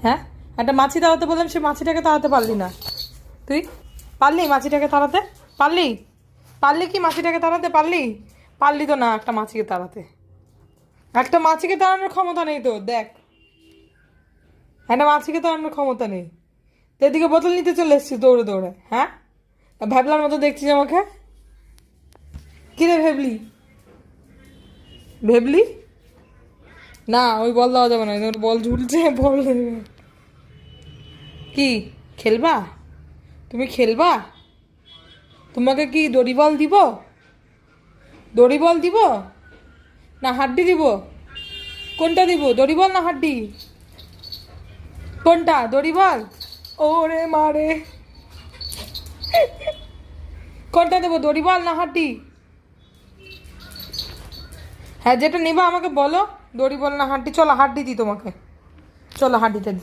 হ্যাঁ, একটা মাছি তাড়াতে বললাম, সে মাছিটাকে তাড়াতে পারলি না। তুই পারলি মাছিটাকে তাড়াতে? পারলি? পারলি কি মাছিটাকে তাড়াতে পারলি? পারলি তো না একটা মাছিকে তাড়াতে। একটা মাছিকে তাড়ানোর ক্ষমতা নেই তোর, দেখ। একটা মাছিকে তাড়ানোর ক্ষমতা নেই। তো এদিকে বোতল নিতে চলে এসছিস দৌড়ে দৌড়ে, হ্যাঁ? ভ্যাবলার মতো দেখছিস আমাকে। কিরে ভেবলি? ভেবলি না, ওই বল দেওয়া যাবে না, তোর বল ঝুলছে, বল। কি খেলবা? তুমি খেলবা? তোমাকে কি দড়ি বল দিব? দড়ি বল দিব না হাড্ডি দিব? কোনটা দিব, দড়ি বল না হাড্ডি? কোনটা, দড়ি বল? ওরে মারে, কোনটা দেবো, দড়ি বল না হাড্ডি? হ্যাঁ, যেটা নিবা আমাকে বলো, দড়ি বল না হাড্ডি? চলো হাড্ডি দিই তোমাকে, চলো হাড্ডিটা দিই।